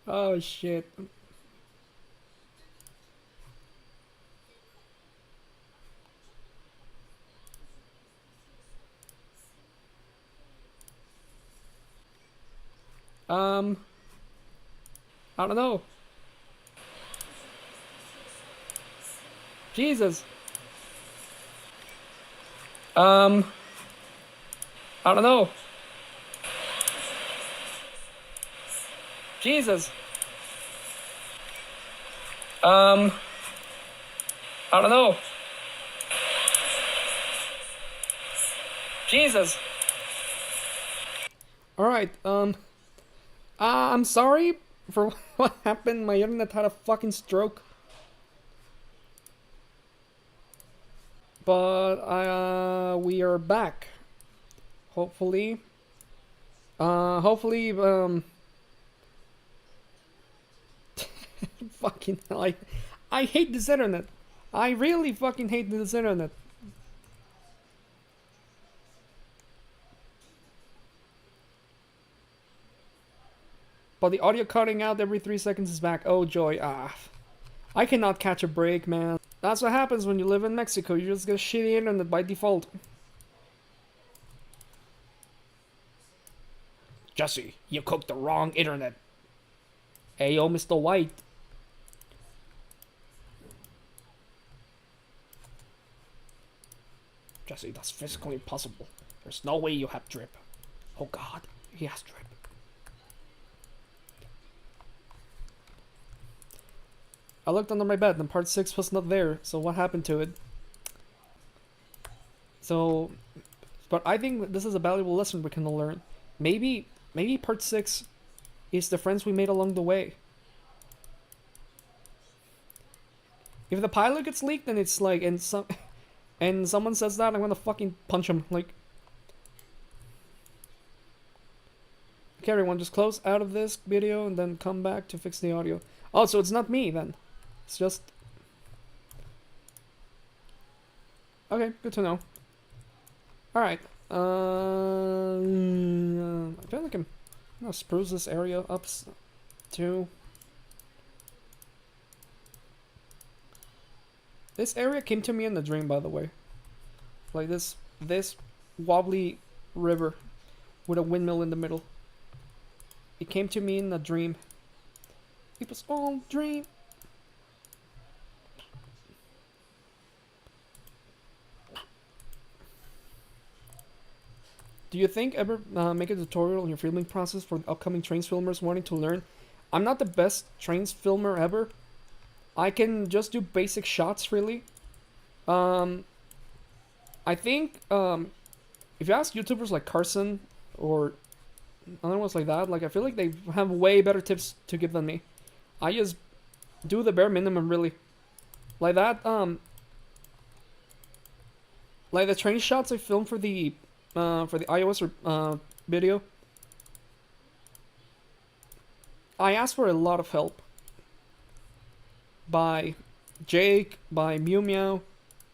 Oh shit. Um, I don't know. Jesus. Um, I don't know. Jesus. Um, I don't know. Jesus. All right. I'm sorry for what happened. My internet had a fucking stroke. But we are back. Hopefully. Hopefully, fucking hell, I hate this internet. I really fucking hate this internet. But the audio cutting out every 3 seconds is back. Oh joy, I cannot catch a break, man. That's what happens when you live in Mexico. You just get shitty internet by default. Jesse, you cooked the wrong internet. Ayo, Mr. White. Jesse, that's physically impossible. There's no way you have drip. Oh god, he has drip. I looked under my bed and part 6 was not there, so what happened to it? So, but I think this is a valuable lesson we can learn. Maybe part 6 is the friends we made along the way. If the pilot gets leaked and it's like, and someone says that, I'm gonna fucking punch him. Like, okay, everyone, just close out of this video and then come back to fix the audio. Oh, so it's not me then. It's just... Okay, good to know. Alright. I feel like I'm gonna spruce this area up too. This area came to me in the dream, by the way. Like this wobbly river with a windmill in the middle. It came to me in a dream. It was all dream. Do you think ever make a tutorial on your filming process for upcoming trains filmers wanting to learn? I'm not the best trains filmer ever. I can just do basic shots, really. I think if you ask YouTubers like Carson or other ones like that, like I feel like they have way better tips to give than me. I just do the bare minimum, really. Like that, like the train shots I filmed for the iOS video. I asked for a lot of help by Jake, by Mew Meow,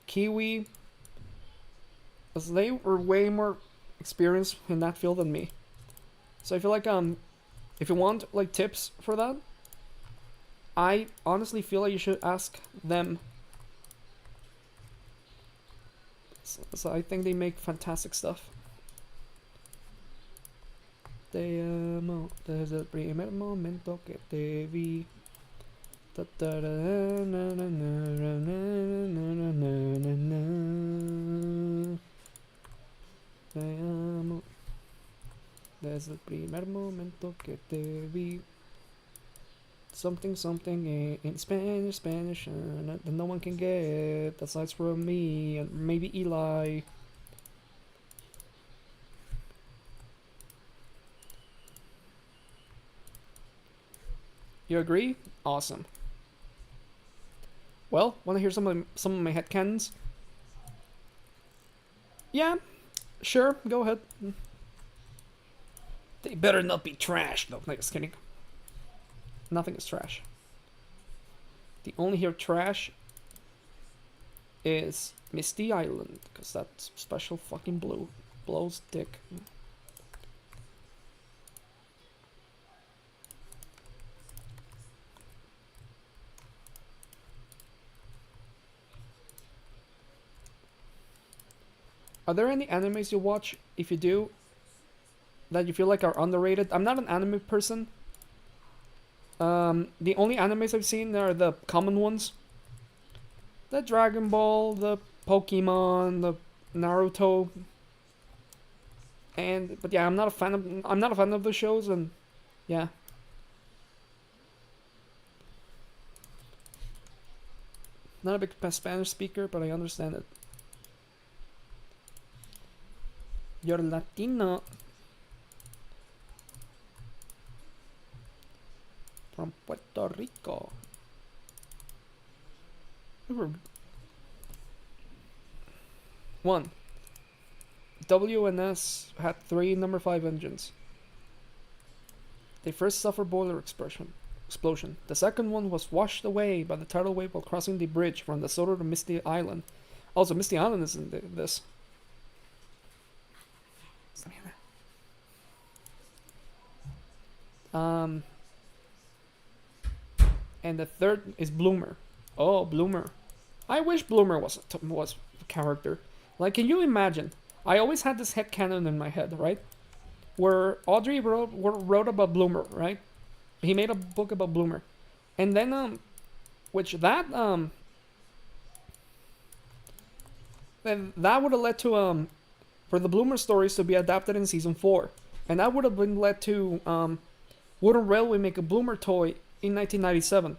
Kiwi, as they were way more experienced in that field than me. So I feel like if you want like tips for that, I honestly feel like you should ask them. So I think they make fantastic stuff. Te amo desde el primer momento que te vi. Te amo desde el primer momento que te vi. Something in Spanish that no one can get aside from me and maybe Eli. You agree? Awesome. Well, want to hear some of my headcanons? Yeah, sure. Go ahead. They better not be trash. No, just kidding. Nothing is trash. The only here trash is Misty Island, because that special fucking blue blows dick. Are there any animes you watch, if you do, that you feel like are underrated? I'm not an anime person. The only animes I've seen are the common ones. The Dragon Ball, the Pokemon, the Naruto. But yeah, I'm not a fan of the shows, and yeah. Not a big Spanish speaker, but I understand it. You're Latino. From Puerto Rico. One. WNS had 3 number 5 engines. They first suffered boiler explosion. The second one was washed away by the tidal wave while crossing the bridge from the Soto to Misty Island. Also, Misty Island is in this. And the third is Bloomer. Oh, Bloomer. I wish Bloomer was a character. Like, can you imagine? I always had this headcanon in my head, right? Where Audrey wrote about Bloomer, right? He made a book about Bloomer. And then, then that would have led to, for the Bloomer stories to be adapted in season 4. And that would have been led to, Wooden Railway make a Bloomer toy in 1997.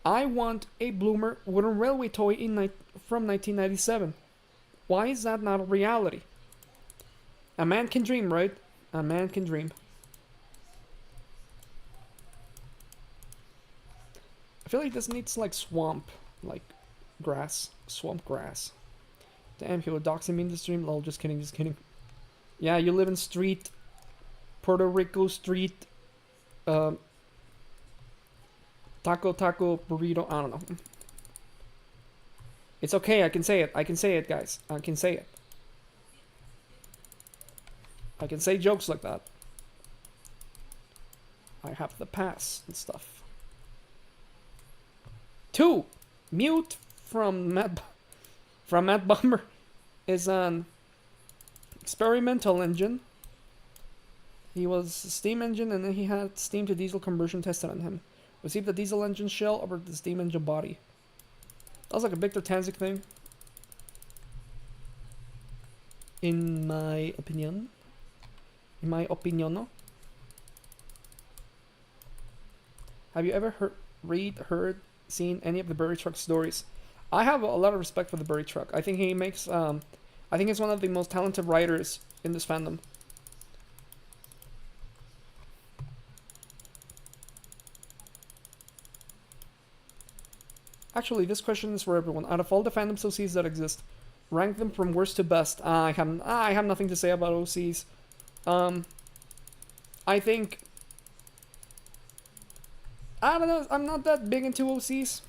I want a Bloomer Wooden Railway toy from 1997. Why is that not a reality? A man can dream, right? A man can dream. I feel like this needs like swamp, like grass, swamp grass. Damn, he would doxing me in the stream. Lol, just kidding, just kidding. Yeah, you live in street, Puerto Rico street, taco burrito. I don't know. It's okay. I can say it. I can say it, guys. I can say it. I can say jokes like that. I have the pass and stuff. 2. Mute from Matt Bummer is an experimental engine. He was a steam engine, and then he had steam to diesel conversion tested on him. Received the diesel engine shell over the steam engine body. That was like a Victor Tanzik thing, in my opinion. In my opinion. Have you ever heard, seen any of the Berry Truck stories? I have a lot of respect for the Berry Truck. I think he makes, I think he's one of the most talented writers in this fandom. Actually, this question is for everyone. Out of all the fandom OCs that exist, rank them from worst to best. I have nothing to say about OCs. I think, I don't know, I'm not that big into OCs.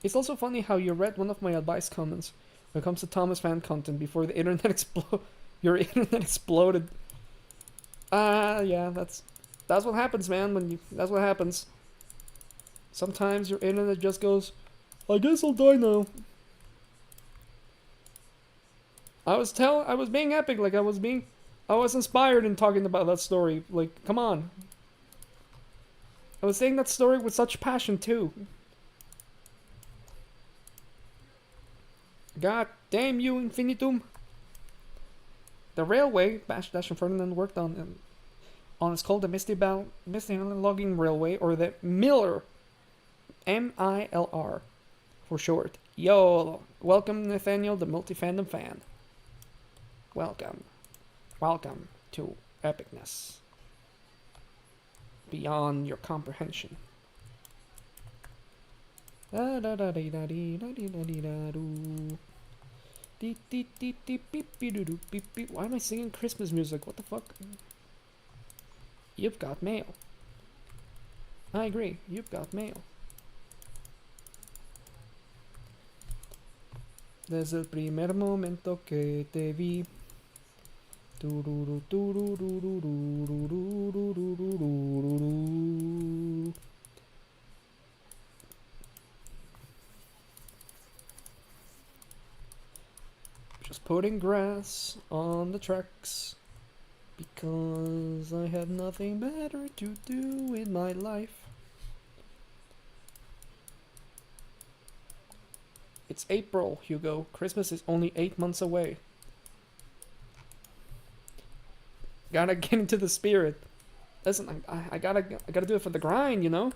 It's also funny how you read one of my advice comments when it comes to Thomas fan content before the internet your internet exploded. Yeah, that's what happens, man. That's what happens. Sometimes your internet just goes, I guess I'll die now. I was being epic, like I was inspired in talking about that story. Like, come on. I was saying that story with such passion too. God damn you, Infinitum. The railway Bash Dash and Ferdinand worked on is called the Misty Island Logging Railway, or the Miller, MILR for short. Yo, welcome Nathaniel, the multi-fandom fan. Welcome to epicness beyond your comprehension. Why am I singing Christmas music? What the fuck? You've got mail. I agree. You've got mail. Desde el primer momento que te vi. just putting grass on the tracks because I have nothing better to do in my life. It's April, Hugo. Christmas is only 8 months away. Gotta get into the spirit. Listen, I gotta do it for the grind, you know?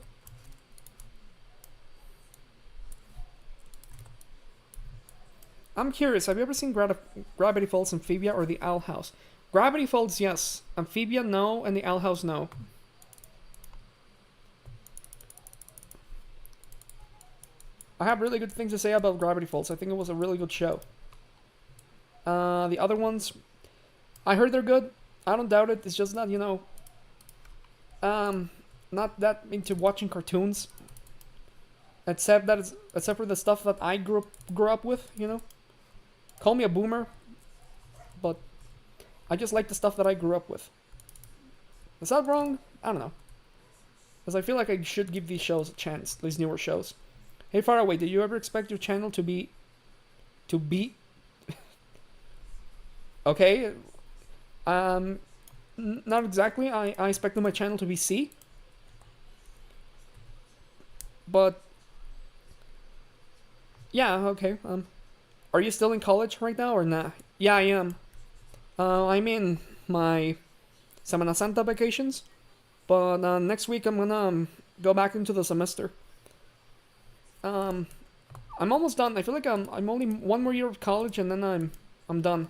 I'm curious, have you ever seen Gravity Falls, Amphibia, or the Owl House? Gravity Falls, yes. Amphibia, no. And the Owl House, no. I have really good things to say about Gravity Falls. I think it was a really good show. The other ones, I heard they're good. I don't doubt it. It's just not, you know, not that into watching cartoons. Except for the stuff that I grew up with, you know. Call me a boomer, but I just like the stuff that I grew up with. Is that wrong? I don't know. Because I feel like I should give these shows a chance, these newer shows. Hey, Faraway, did you ever expect your channel to be... Okay. Not exactly. I expected my channel to be C. But... yeah, okay. Are you still in college right now or not? Yeah, I am. I'm in my Semana Santa vacations. But next week I'm gonna go back into the semester. I'm almost done. I feel like I'm only one more year of college and then I'm done.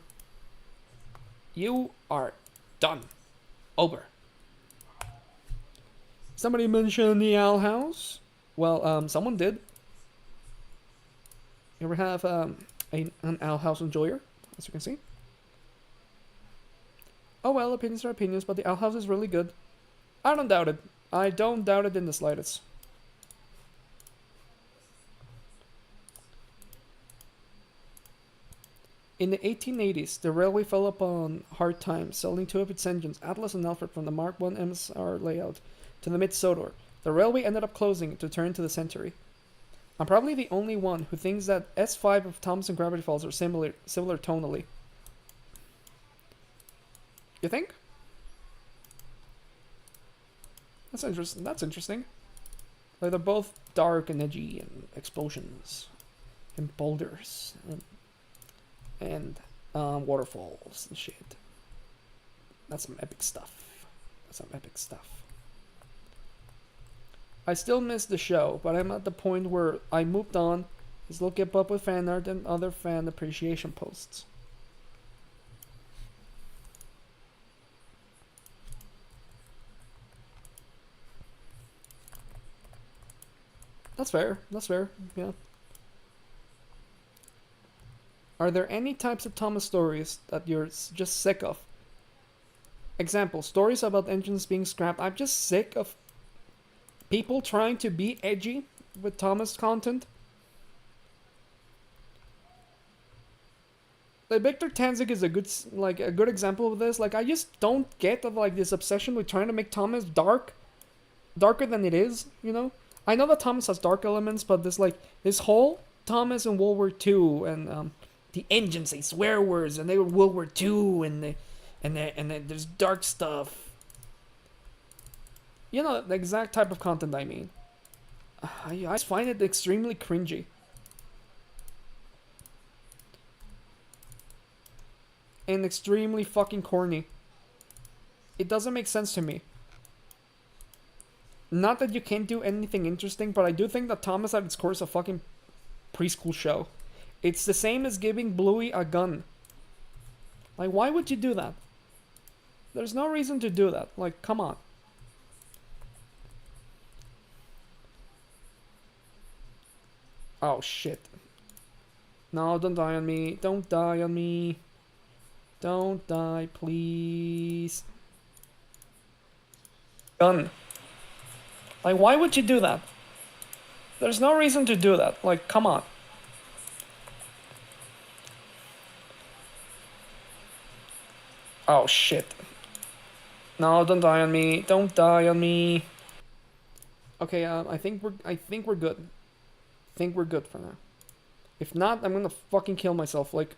You are done. Over. Somebody mentioned the Owl House. Well, someone did. You ever have an Owl House enjoyer, as you can see? Oh well, opinions are opinions, but the Owl House is really good. I don't doubt it. I don't doubt it in the slightest. In the 1880s, the railway fell upon hard times, selling two of its engines, Atlas and Alfred, from the Mark I MSR layout to the mid-Sodor. The railway ended up closing to turn to the century. I'm probably the only one who thinks that S5 of Thomas and Gravity Falls are similar tonally. You think? That's interesting. That's interesting. Like they're both dark and edgy and explosions and boulders and waterfalls and shit. That's some epic stuff. That's some epic stuff. I still miss the show, but I'm at the point where I moved on. Still keep up with fan art and other fan appreciation posts. That's fair. That's fair. Yeah. Are there any types of Thomas stories that you're just sick of? Example, stories about engines being scrapped. I'm just sick of people trying to be edgy with Thomas content. Like Victor Tanzik is a good example of this. Like I just don't get of like this obsession with trying to make Thomas darker than it is, you know? I know that Thomas has dark elements, but this whole Thomas in World War II and the engines say swear words and they were World War II and there's dark stuff. You know the exact type of content I mean. I just find it extremely cringy. And extremely fucking corny. It doesn't make sense to me. Not that you can't do anything interesting, but I do think that Thomas at its core is a fucking preschool show. It's the same as giving Bluey a gun. Like, why would you do that? There's no reason to do that. Like, come on. Oh, shit. No, don't die on me. Don't die on me. Don't die, please. Gun. Like, why would you do that? There's no reason to do that. Like, come on. Oh, shit. No, don't die on me. Don't die on me. Okay, I think we're good. I think we're good for now. If not, I'm gonna fucking kill myself. Like,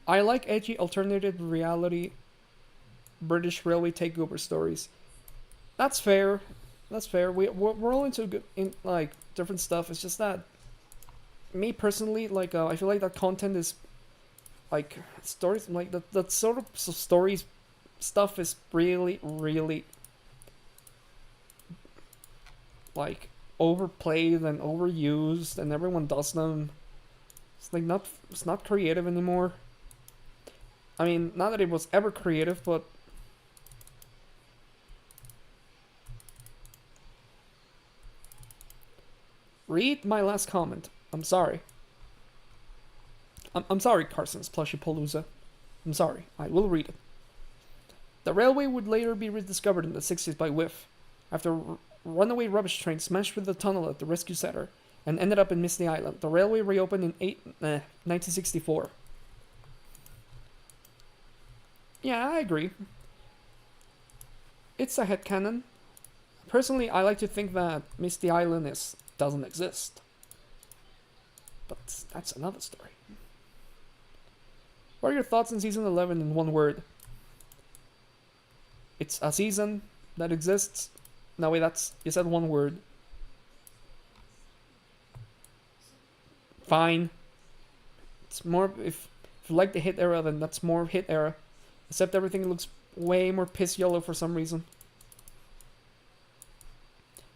I like edgy alternative reality British railway takeover stories. That's fair. That's fair. We're all into in like different stuff. It's just that me personally, like I feel like that content is like stories like that sort of stories stuff is really like overplayed and overused, and everyone does them. It's like it's not creative anymore. I mean, not that it was ever creative, but read my last comment. I'm sorry. I'm sorry, Carson's Plushy Palooza. I'm sorry. I will read it. The railway would later be rediscovered in the 60s by Whiff, after a runaway rubbish train smashed through the tunnel at the rescue center and ended up in Misty Island. The railway reopened in 1964. Yeah, I agree. It's a headcanon. Personally, I like to think that Misty Island doesn't exist. But that's another story. What are your thoughts on season 11 in one word? It's a season that exists. No, wait, you said one word. Fine. It's more, if you like the hit era, then that's more hit era. Except everything looks way more piss yellow for some reason.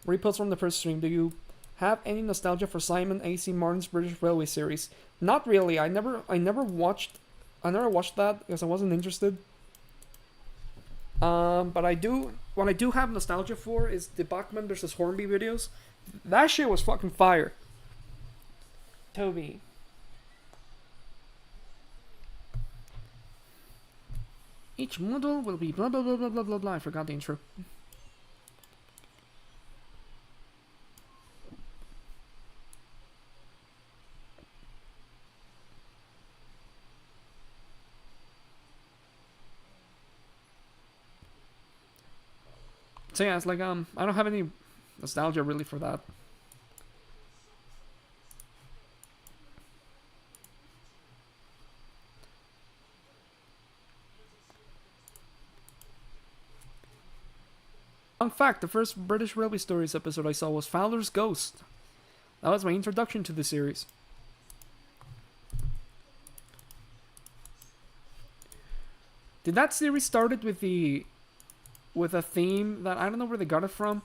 Repost from the first stream. Do you have any nostalgia for Simon A.C. Martin's British Railway series? Not really. I never watched that because I wasn't interested. But I do. What I do have nostalgia for is the Bachman versus Hornby videos. That shit was fucking fire. Toby. Each model will be blah blah blah blah blah blah blah. I forgot the intro. So yeah, it's like I don't have any nostalgia really for that. Fun fact, the first British Railway Stories episode I saw was Fowler's Ghost. That was my introduction to the series. Did that series started with a theme that I don't know where they got it from,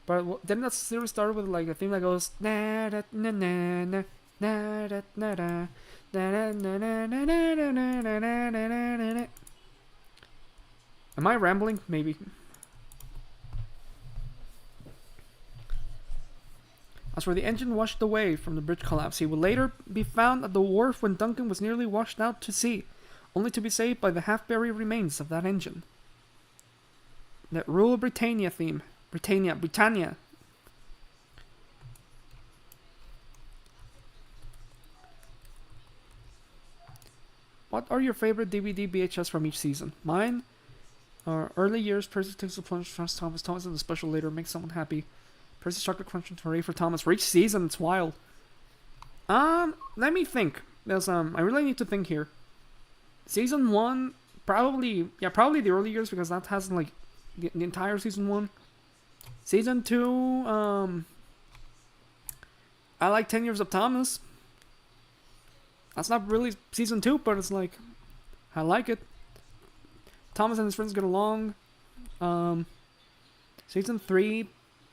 but didn't that series start with like a theme that goes na na na na na na na na na na na na. Am I rambling? Maybe. As for the engine washed away from the bridge collapse, he would later be found at the wharf when Duncan was nearly washed out to sea, only to be saved by the half-buried remains of that engine. That Rule Britannia theme. Britannia. What are your favorite DVD VHS from each season? Mine are Early Years, Percy Takes the Plunge, Trust Thomas, Thomas and the Special Later, Make Someone Happy, Percy's Chocolate Crunch, and Hooray for Thomas. For each season, it's wild. Let me think. There's I really need to think here. Season 1, probably the Early Years, because that has like the entire season 1. Season 2, I like 10 Years of Thomas. That's not really season 2, but it's like, I like it. Thomas and his friends get along. Season 3,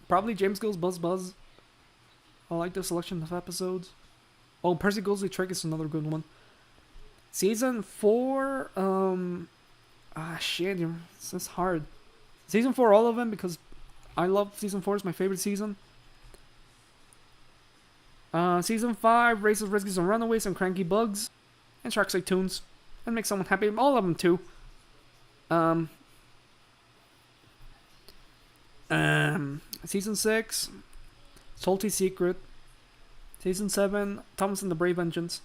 probably James Gill's Buzz Buzz. I like the selection of episodes. Oh, Percy Goes the Trick is another good one. Season 4, shit, it's hard. Season 4, all of them, because I love Season 4, it's my favorite season. Season 5, Races, Rescues, and Runaways, and Cranky Bugs, and Shark Say Tunes, and Make Someone Happy, all of them too. Season 6, Salty Secret. Season 7, Thomas and the Brave Engines.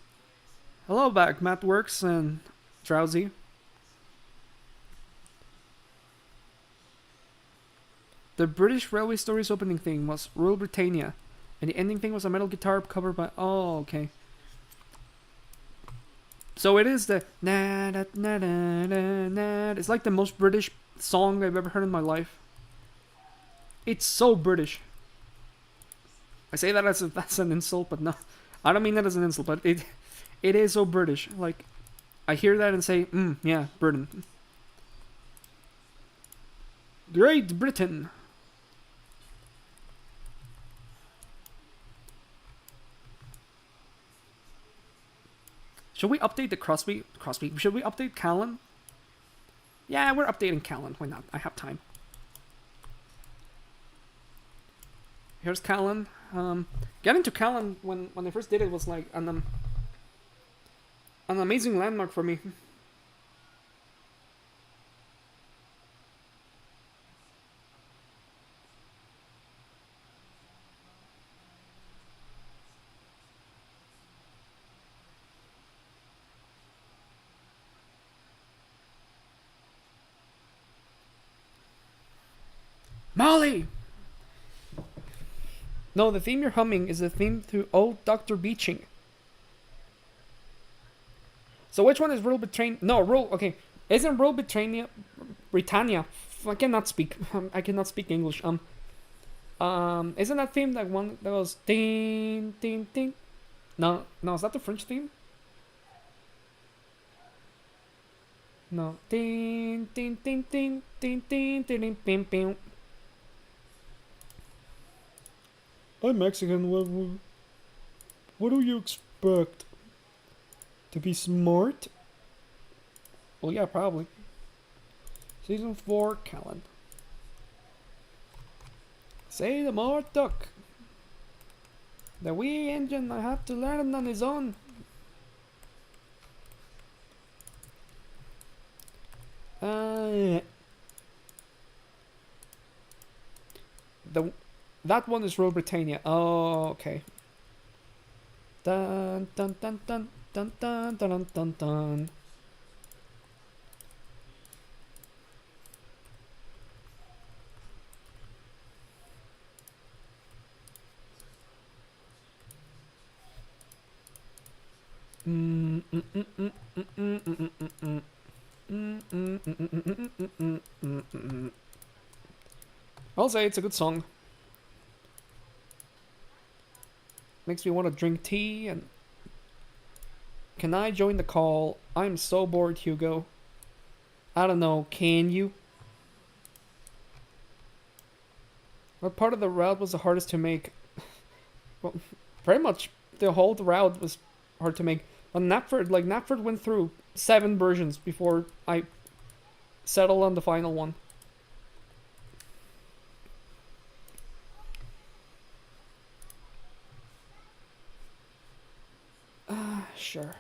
Hello back, Matt Works and Drowsy. The British Railway Stories opening theme was Rule Britannia, and the ending thing was a metal guitar cover by... Oh, okay. So it is the na na na na na na. It's like the most British song I've ever heard in my life. It's so British. I say that as if that's an insult, but no, I don't mean that as an insult. But it is so British. Like I hear that and say, yeah, Britain, Great Britain. Should we update the Crosby? Crosby? Should we update Callan? Yeah, we're updating Callan. Why not? I have time. Here's Callan. Getting to Callan when I first did it was like an amazing landmark for me. Molly! No, the theme you're humming is the theme to Old Dr. Beeching. So which one is Rule Britannia? No, Rule. Okay, isn't Rule Britannia? I cannot speak. I cannot speak English. Isn't that theme that one that goes ding ding ding? No, no, is that the French theme? No, ding ding ding ding ding ding ding ding ding. I'm Mexican. What do you expect? To be smart? Well, yeah, probably. Season 4, Callan. Say the more duck. The wee engine, I have to learn it on his own. That one is Rule Britannia. Oh, okay. Dun dun dun dun dun dun dun dun dun. I'll say it's a good song. Makes me want to drink tea and... Can I join the call? I'm so bored, Hugo. I don't know, can you? What part of the route was the hardest to make? Well, pretty much the whole route was hard to make. But Knapford went through 7 versions before I settled on the final one. Sure.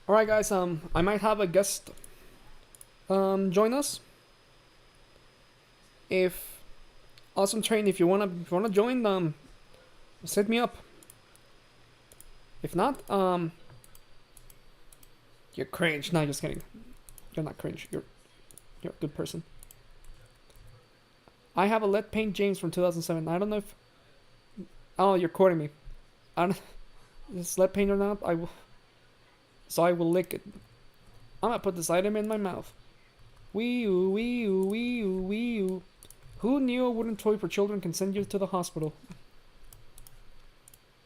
Alright guys, I might have a guest join us. If Awesome Train, if you wanna join, set me up. If not, you're cringe. No, just kidding. You're not cringe. You're a good person. I have a lead paint James from 2007. I don't know if... Oh, you're quoting me. I don't... Is lead paint or not? So I will lick it. I'm gonna put this item in my mouth. Wee oo, wee oo, wee oo, wee oo. Who knew a wooden toy for children can send you to the hospital?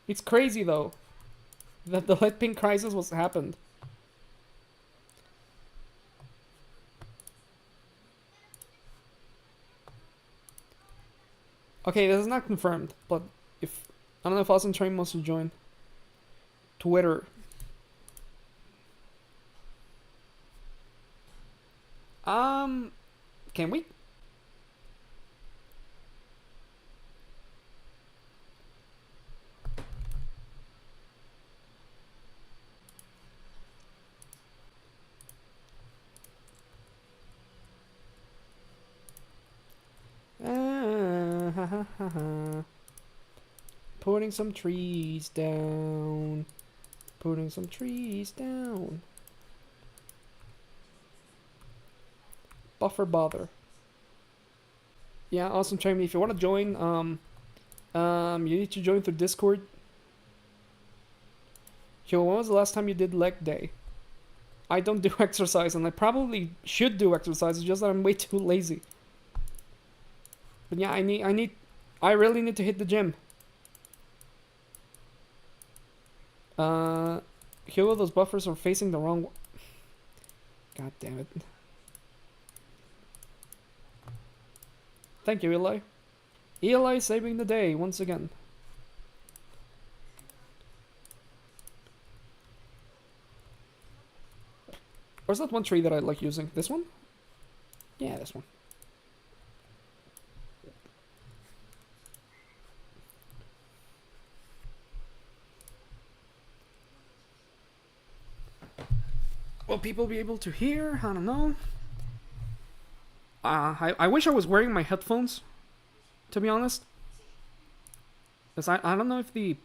It's crazy though that the lead paint crisis was happened. Okay, this is not confirmed, but if I don't know if Awesome Train wants to join. Twitter. Can we? Putting some trees down. Putting some trees down. Buffer bother. Yeah, awesome, Jamie. If you want to join, you need to join through Discord. Yo, when was the last time you did leg day? I don't do exercise, and I probably should do exercise. It's just that I'm way too lazy. But yeah, I really need to hit the gym. Hugo, those buffers are facing the wrong. God damn it. Thank you, Eli. Eli saving the day once again. Where's that one tree that I like using? This one? Yeah, this one. Will people be able to hear? I don't know. I wish I was wearing my headphones, to be honest. Cause I don't know if the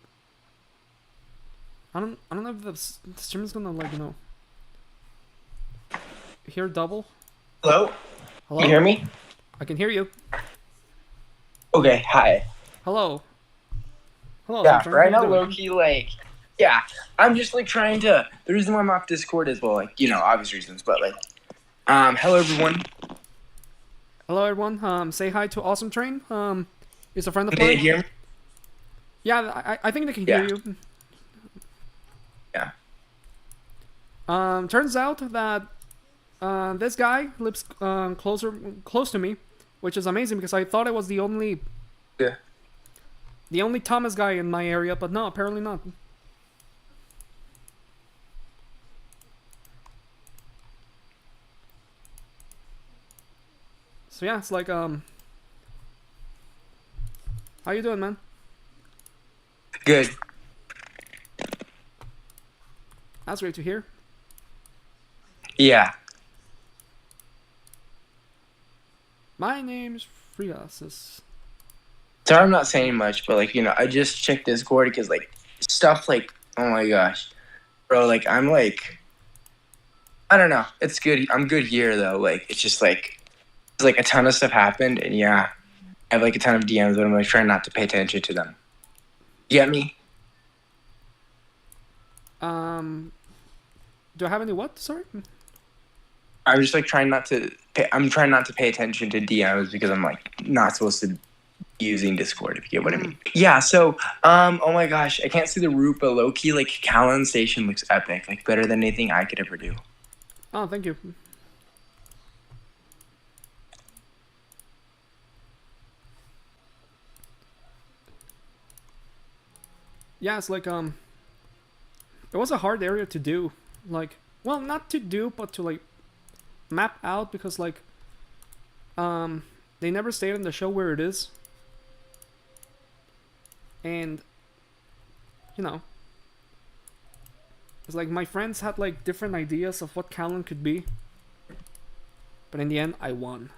I don't know if the stream is gonna, like, you know, hear double. Hello? Hello? Can you hear me? I can hear you. Okay, hi. Hello. Hello. Yeah, Sunshine. right How now, you doing? low-key, like, yeah, I'm just, like, trying to, the reason why I'm off Discord is, well, like, you know, obvious reasons, but, like, hello, everyone. Hello, everyone. Say hi to Awesome Train. He's a friend of Can they mine. hear me? Yeah, I think they can Yeah. hear you. Yeah. Turns out that this guy lives close to me, which is amazing because I thought I was the only Thomas guy in my area, but no, apparently not. So yeah, it's like how you doing, man? Good. That's great to hear. Yeah. My name's Friasis. Sorry I'm not saying much, but, like, you know, I just checked Discord because, like, stuff, like, oh my gosh. Bro, like, I'm, like, I don't know. It's good. I'm good here, though. Like, it's just, like, it's, like, a ton of stuff happened, and, yeah, I have, like, a ton of DMs, but I'm, like, trying not to pay attention to them. You get me? Do I have any what? Sorry? I'm just, like, trying not to pay attention to DMs because I'm, like, not supposed to be using Discord, if you get what I mean. Yeah, so, oh my gosh, I can't see the route, but low-key, like, Callan Station looks epic. Like, better than anything I could ever do. Oh, thank you. Yeah, it's like, it was a hard area to do. Like, well, not to do, but to, like, map out because, like, they never stayed in the show where it is. And, you know, it's like my friends had, like, different ideas of what Callan could be. But in the end, I won.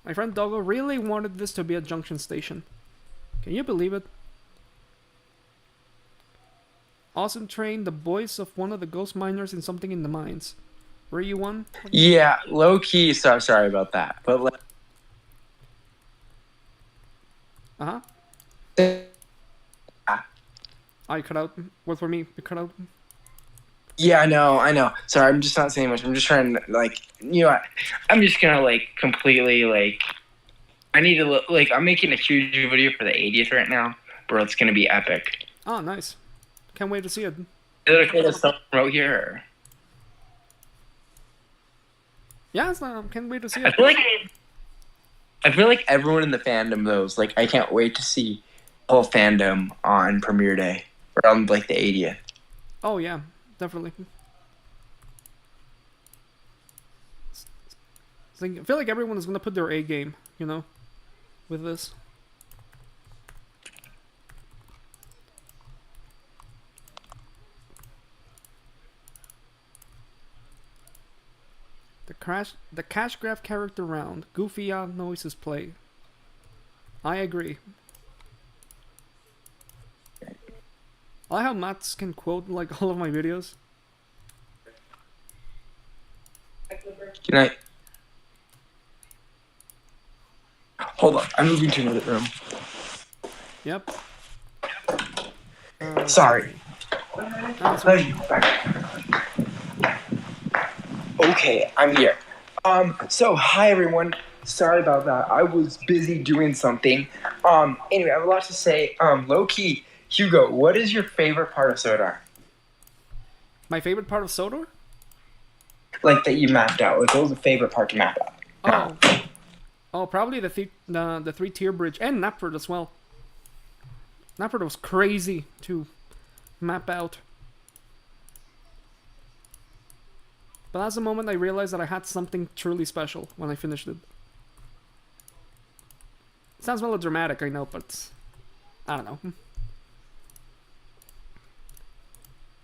My friend Doggo really wanted this to be a junction station. Can you believe it? Awesome Train, the voice of one of the ghost miners in Something in the Mines. Were you one? Yeah, low-key, sorry about that. But, like... Uh-huh. I cut out. What for me? You cut out. Yeah, I know. Sorry, I'm just not saying much. I'm just trying to, like, you know, I'm just gonna, like, completely, like, I need to, like, I'm making a huge video for the 80th right now, bro. It's gonna be epic. Oh, nice. Can't wait to see it. Is it okay to self-promote here? Or? Yeah, it's not, can't wait to see I it. feel like everyone in the fandom, though, is like, I can't wait to see the whole fandom on premiere day, or on, like, the 80th. Oh, yeah, definitely. I feel like everyone is gonna put their A game, you know, with this. The cash grab character round. Goofy noises play. I agree. I like how Mats can quote like all of my videos. Can I hold on? I'm moving to another room. Yep. Sorry. That's right. Okay, I'm here. So hi everyone. Sorry about that. I was busy doing something. Anyway, I have a lot to say. Low key, Hugo, what is your favorite part of Sodar? My favorite part of Sodor? Like that you mapped out. Like what was the favorite part to map out? Oh, probably the 3 tier bridge and Napford as well. Napford was crazy to map out. But that's the moment I realized that I had something truly special when I finished it. Sounds melodramatic, I know, but I don't know.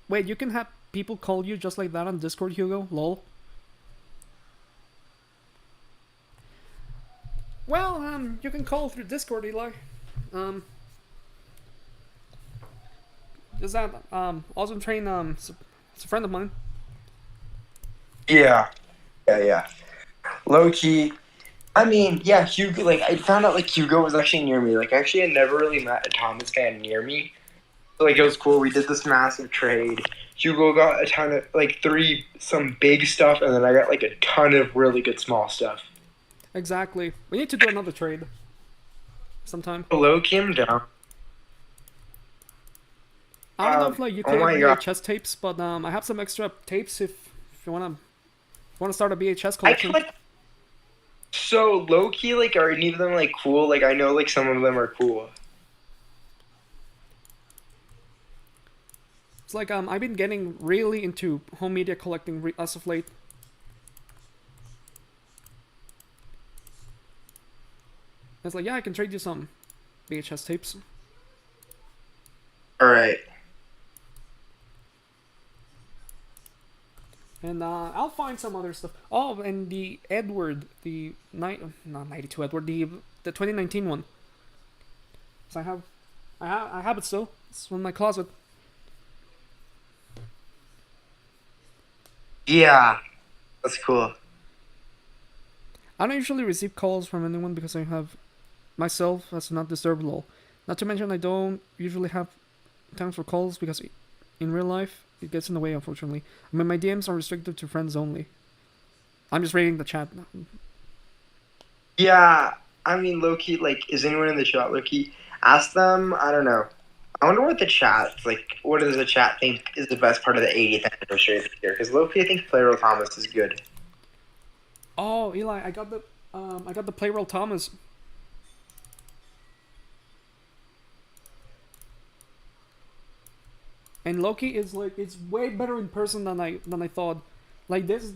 Wait, you can have people call you just like that on Discord, Hugo? Lol. Well, you can call through Discord, Eli. Is that Awesome Train? It's a friend of mine. Yeah. Low key. I mean, yeah, Hugo. Like I found out like Hugo was actually near me. Like actually, I never really met a Thomas fan near me. So like it was cool. We did this massive trade. Hugo got a ton of like some big stuff, and then I got like a ton of really good small stuff. Exactly. We need to do another trade sometime. Hello, Kim down. I don't know if like you Oh can my get god. VHS tapes, but I have some extra tapes if you wanna start a VHS I collection. like so low key. Like, are any of them like cool? Like, I know like some of them are cool. It's like I've been getting really into home media collecting as of late. It's like, yeah, I can trade you some VHS tapes. All right. And I'll find some other stuff. Oh, and the Edward, not 92 Edward, the 2019 one. So I have it still. It's in my closet. Yeah, that's cool. I don't usually receive calls from anyone because I have myself as not disturbable. Not to mention I don't usually have time for calls because in real life it gets in the way, unfortunately. I mean, my DMs are restricted to friends only. I'm just reading the chat. Yeah, I mean, low key. Like, is anyone in the chat low key? Ask them. I don't know. I wonder what the chat like. What does the chat think is the best part of the 80th anniversary of the year? Because low key, I think Player Thomas is good. Oh, Eli, I got the Playroll Thomas. And Loki is like it's way better in person than I thought. Like this.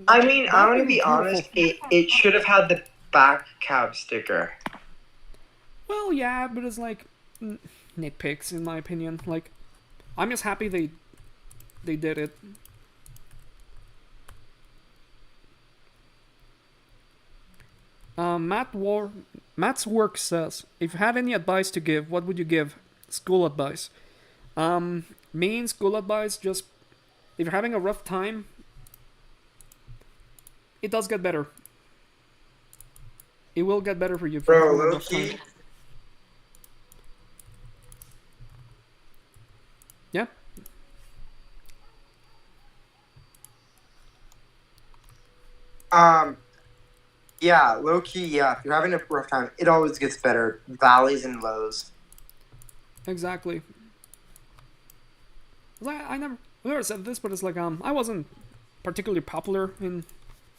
I mean, I'm That gonna thing is be honest. beautiful. It should have had the back cab sticker. Well, yeah, but it's like nitpicks in my opinion. Like, I'm just happy they did it. Matt's work says, if you had any advice to give, what would you give? School advice. Me in school advice, just if you're having a rough time, it does get better. It will get better for you if you're Bro, having a low rough time. key. Yeah. Yeah, low key. Yeah, if you're having a rough time, it always gets better. Valleys and lows. Exactly. Like, I never said this, but it's like I wasn't particularly popular in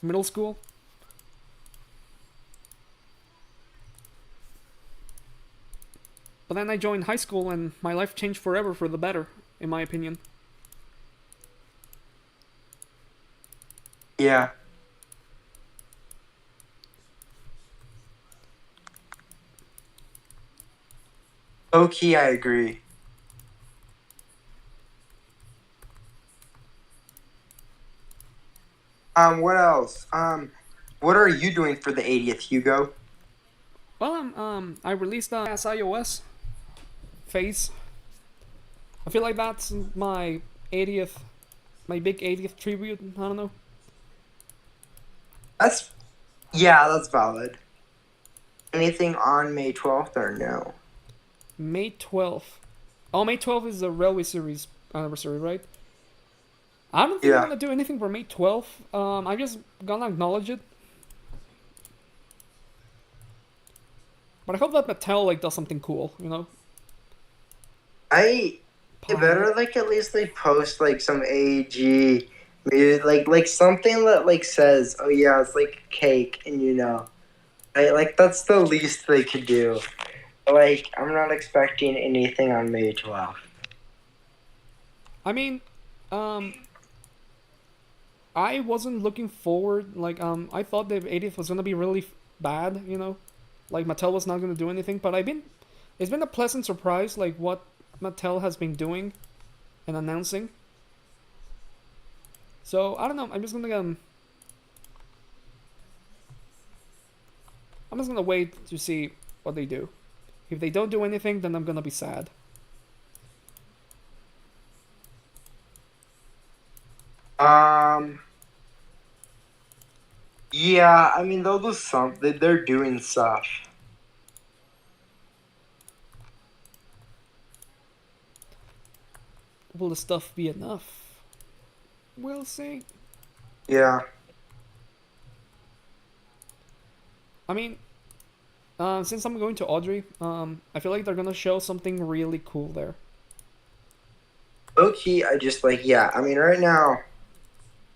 middle school. But then I joined high school and my life changed forever for the better, in my opinion. Yeah. Low key, I agree. What else? What are you doing for the 80th, Hugo? Well, I released iOS face. I feel like that's my 80th, my big 80th tribute. I don't know. That's Yeah, that's valid. Anything on May 12th or no? May 12th. Oh, May 12th is the Railway Series anniversary, right? I don't think I'm Yeah. gonna do anything for May 12th. I'm just gonna acknowledge it. But I hope that Mattel like does something cool, you know? I It Pie. better like at least like post like some AG, maybe like something that like says, oh yeah, it's like cake, and I like that's the least they could do. Like I'm not expecting anything on May 12th. I mean, um, I wasn't looking forward. Like, I thought the 80th was gonna be really bad, you know? Like Mattel was not gonna do anything. But it's been a pleasant surprise, like what Mattel has been doing and announcing. So I don't know. I'm just gonna wait to see what they do. If they don't do anything, then I'm gonna be sad. Um, yeah, I mean they'll do something. They're doing stuff. Will the stuff be enough? We'll see. Yeah. I mean, since I'm going to Audrey, I feel like they're gonna show something really cool there. Low key, I just like yeah. I mean right now.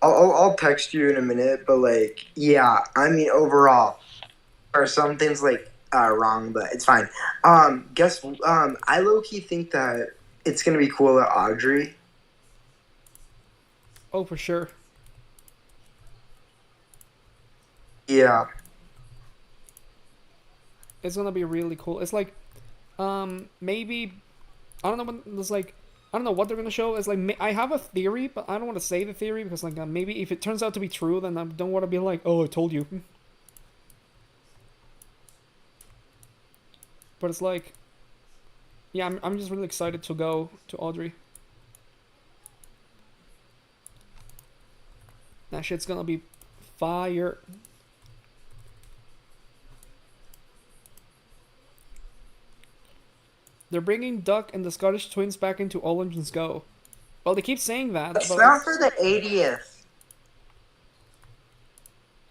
I'll text you in a minute, but like, yeah, I mean, overall, or some things like wrong, but it's fine. I low key think that it's gonna be cool at Audrey. Oh, for sure. Yeah, It's gonna be really cool. It's like, maybe I don't know. It's like I don't know what they're gonna show. It's like I have a theory, but I don't want to say the theory because like maybe if it turns out to be true, then I don't want to be like, oh, I told you. But it's like, yeah, I'm just really excited to go to Audrey. That shit's gonna be fire. They're bringing Duck and the Scottish twins back into All Engines Go. Well, they keep saying that, it's but like, not for the 80th.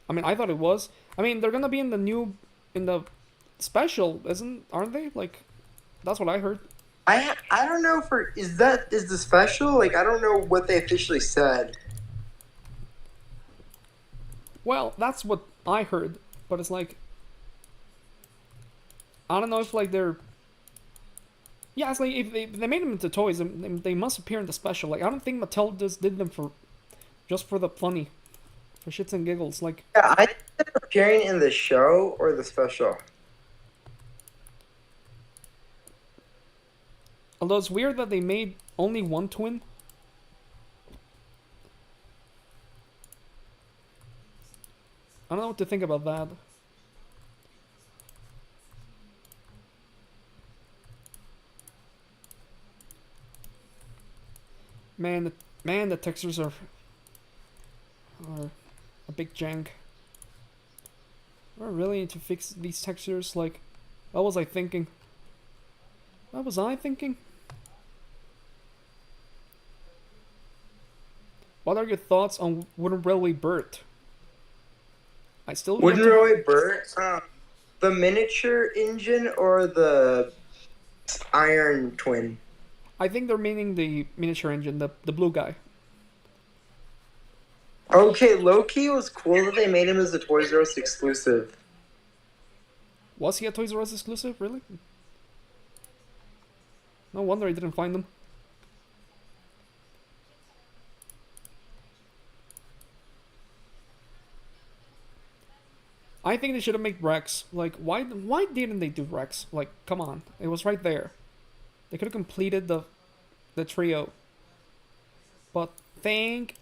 I mean, I thought it was. I mean, they're gonna be in the special, aren't they? Like, that's what I heard. I don't know for is the special like I don't know what they officially said. Well, that's what I heard, but it's like I don't know if like they're yeah, it's like if they made them into toys, they must appear in the special. Like I don't think Mattel just did them for just for the funny, for shits and giggles. Like Yeah, I think they're appearing in the show or the special. although it's weird that they made only one twin. I don't know what to think about that. Man, the textures are a big jank. I really need to fix these textures. Like, what was I thinking? What was I thinking? What are your thoughts on Wooden Railway Bert? I still yet Wooden to. Railway Bert, the miniature engine or the Iron Twin? I think they're meaning the miniature engine, the blue guy. Okay, Loki was cool that they made him as a Toys R Us exclusive. Was he a Toys R Us exclusive? Really? No wonder I didn't find them. I think they should have made Rex. Like, why didn't they do Rex? Like, come on, it was right there. They could have completed the trio. But thank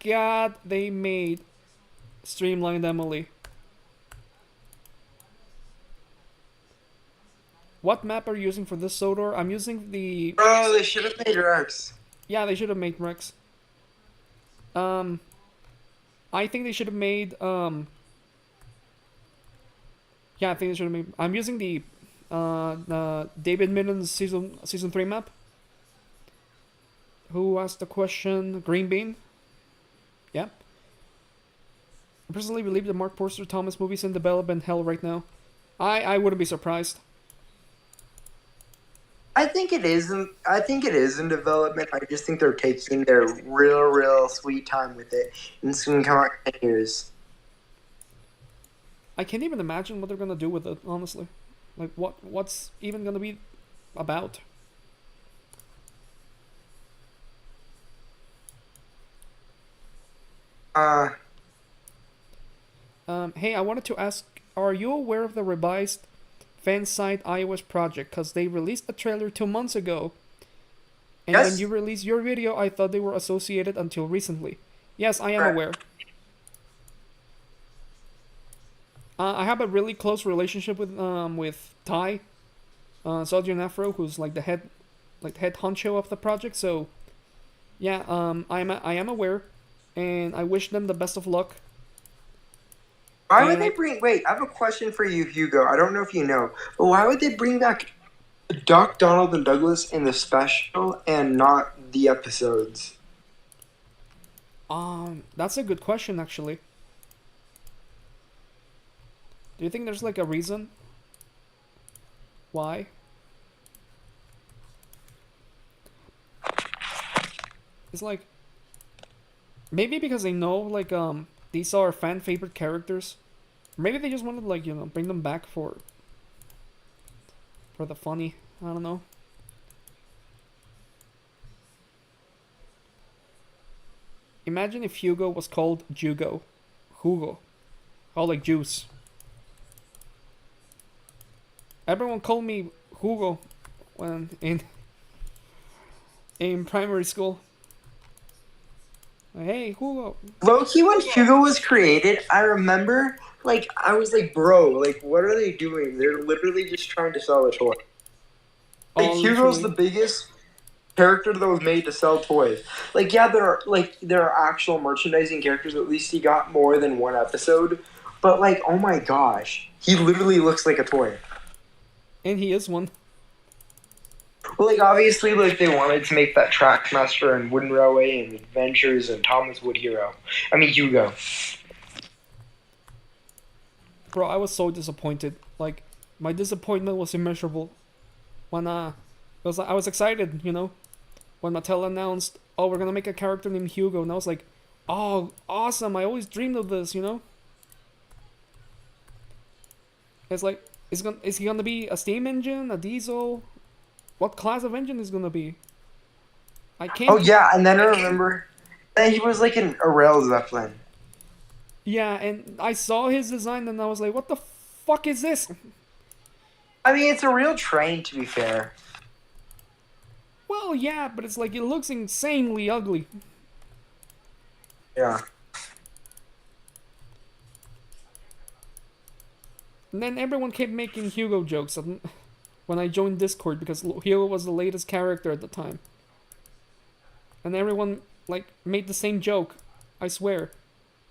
God they made Streamlined Emily. What map are you using for this Sodor? I'm using the... Bro, they should have made Rex. Yeah, they should have made Rex. I think they should have made, Yeah, I think they should have made... I'm using the, David Middens season 3 map. Who asked the question? Green Bean? Yeah. I personally believe the Mark Forster Thomas movie's in development hell right now. I wouldn't be surprised. I think it is. I think it is in development. I just think they're taking their real sweet time with it, and it's gonna come out in 10 years. I can't even imagine what they're gonna do with it, honestly. Like, what's even gonna be about? Hey, I wanted to ask, are you aware of the revised fan-side iOS project? Because they released a trailer 2 months ago. And Yes. when you released your video, I thought they were associated until recently. Yes, I am Right. aware. I have a really close relationship with Ty, Sodian Afro, who's like the head honcho of the project. So, yeah, I am aware, and I wish them the best of luck. Why would And they bring? Wait, I have a question for you, Hugo. I don't know if you know, but why would they bring back Duck, Donald, and Douglas in the special and not the episodes? That's a good question, actually. Do you think there's like a reason? Why? It's like maybe because they know like these are fan favorite characters. Maybe they just wanted to, like, bring them back for the funny. I don't know. Imagine if Hugo was called Jugo. Hugo. Oh, like juice. Everyone called me Hugo when in primary school. Hey, Hugo. Low-key, when Hugo was created, I remember, like, I was like, bro, like, what are they doing? They're literally just trying to sell a toy. Like, Oh, Hugo's literally. the biggest character that was made to sell toys. Like, yeah, there are actual merchandising characters. At least he got more than one episode. But, like, oh my gosh, he literally looks like a toy. And he is one. Well, like, obviously, like, they wanted to make that Trackmaster and Wooden Railway and Adventures and Thomas Wood Hero. I mean, Hugo. Bro, I was so disappointed. Like, my disappointment was immeasurable. When I was excited, when Mattel announced, "Oh, we're gonna make a character named Hugo," and I was like, "Oh, awesome! I always dreamed of this." It's like, is he gonna be a steam engine, a diesel? What class of engine is gonna be? I can't. Oh, yeah, and then I remember that he was, like, a rail Zeppelin. Yeah, and I saw his design and I was like, "What the fuck is this?" I mean, it's a real train, to be fair. Well, yeah, but it's like it looks insanely ugly. Yeah. And then everyone kept making Hugo jokes when I joined Discord because Hugo was the latest character at the time. And everyone, like, made the same joke. I swear.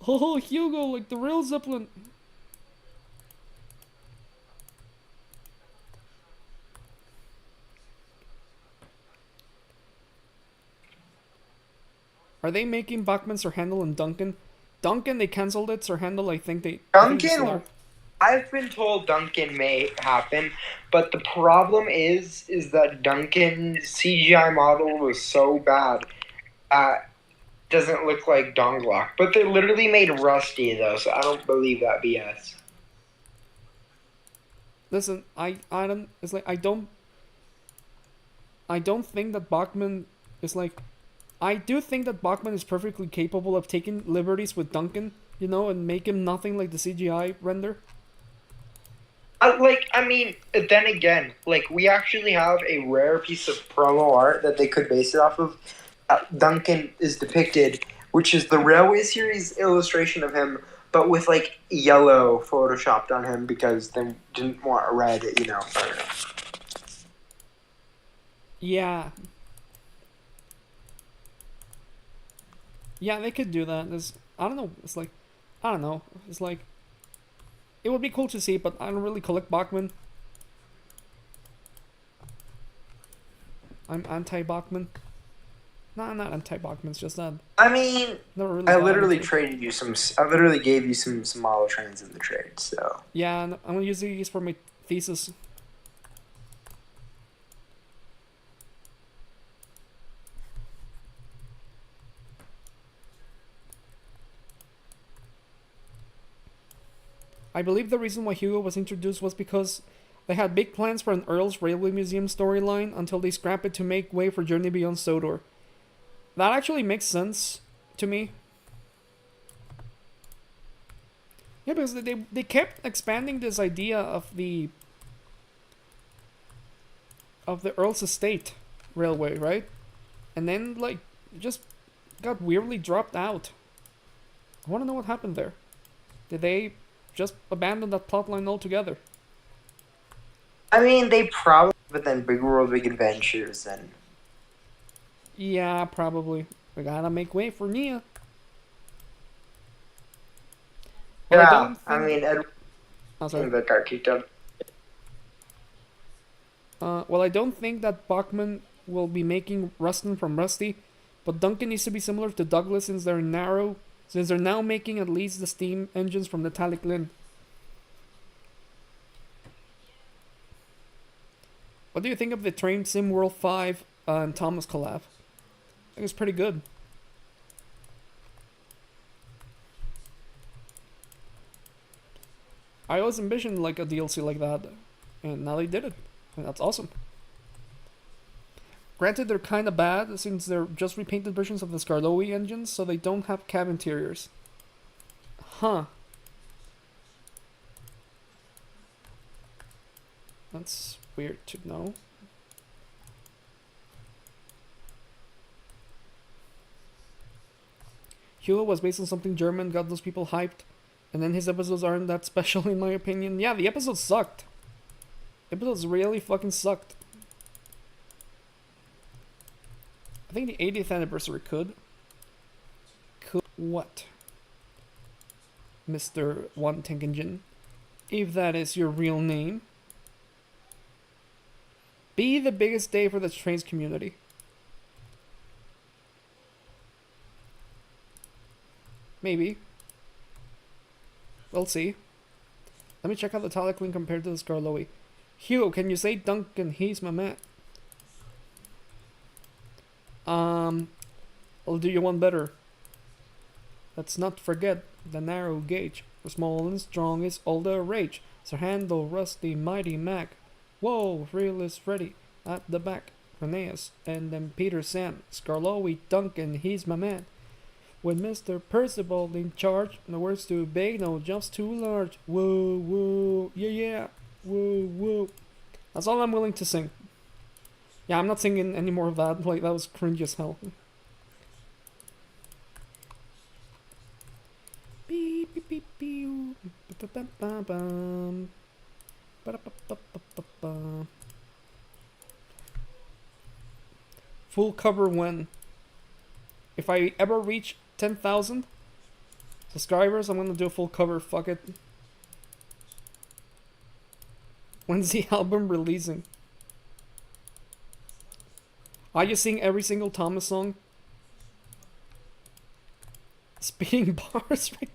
Oh, Hugo, like the real Zeppelin. Are they making Bachman, Sir Handel, and Duncan? Duncan, they cancelled it. Sir Handel, I think they still are. Duncan, I've been told Duncan may happen, but the problem is that Duncan's CGI model was so bad, doesn't look like Donglok. But they literally made Rusty though, so I don't believe that BS. Listen, I don't. It's like I don't think that Bachman is like. I do think that Bachman is perfectly capable of taking liberties with Duncan, and make him nothing like the CGI render. I mean, then again, like, we actually have a rare piece of promo art that they could base it off of. Duncan is depicted, which is the Railway series illustration of him, but with like yellow photoshopped on him because they didn't want a red, I don't know. Yeah. Yeah, they could do that. I don't know. It's like, I don't know. It's like, it would be cool to see, but I don't really collect Bachman. I'm anti-Bachman. No, I'm not anti-Bachman. It's just that I mean, never really I got literally into it. traded you some. I literally gave you some model trains in the trade. So Yeah, and I'm gonna use these for my thesis. I believe the reason why Hugo was introduced was because they had big plans for an Earl's Railway Museum storyline until they scrapped it to make way for Journey Beyond Sodor. That actually makes sense to me. Yeah, because they kept expanding this idea of the Earl's estate railway, right? And then like just got weirdly dropped out. I want to know what happened there. Did they just abandon that plotline altogether? I mean, they probably, but then Big World, Big Adventures, and Yeah, probably. We gotta make way for Nia. Well, I yeah, don't I think. mean, Edward Oh, sorry. that got kicked out. Well, I don't think that Bachman will be making Rustin from Rusty, but Duncan needs to be similar to Douglas since they're now making at least the steam engines from Metallic Lin. What do you think of the Train Sim World 5 and Thomas collab? I think it's pretty good. I always envisioned like a DLC like that, and now they did it, and that's awesome. Granted, they're kind of bad since they're just repainted versions of the Skarloey engines, so they don't have cab interiors. Huh. That's weird to know. Hugo was based on something German, got those people hyped, and then his episodes aren't that special in my opinion. Yeah, the episodes sucked. Episodes really fucking sucked. I think the 80th anniversary could. Could what? Mr. One Tank Engine. If that is your real name. Be the biggest day for the trains community. Maybe. We'll see. Let me check out the Talic link compared to the Skarloey. Hugo, can you say Duncan? He's my man. I'll do you one better. Let's not forget the narrow gauge. For small and strong is all the rage. Sir Handel, Rusty, Mighty Mac. Whoa, real is ready. At the back, Rheneas, and then Peter Sam. Skarloey, Duncan, he's my man. With Mr. Percival in charge, no words too big, no jumps too large. Whoa, whoa, yeah, yeah. Whoa, whoa. That's all I'm willing to sing. Yeah, I'm not singing any more of that. Like, that was cringe as hell. Beep, beep, beep, beep. Ba-ba-ba-bum. Ba-da-ba-ba-ba-ba. Full cover when? If I ever reach 10,000 subscribers, I'm gonna do a full cover. Fuck it. When's the album releasing? Are you sing every single Thomas song? Spitting bars right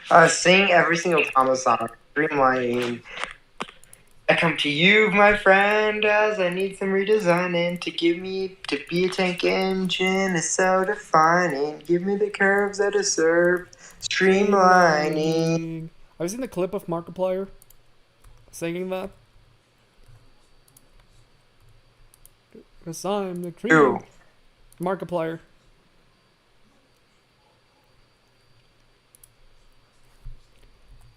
now. Sing every single Thomas song. Streamlining. I come to you, my friend, as I need some redesigning to give me to be a tank engine is so defining. Give me the curves I deserve. Streamlining. I was in the clip of Markiplier singing that. Cause I'm the cream. Ew. Markiplier.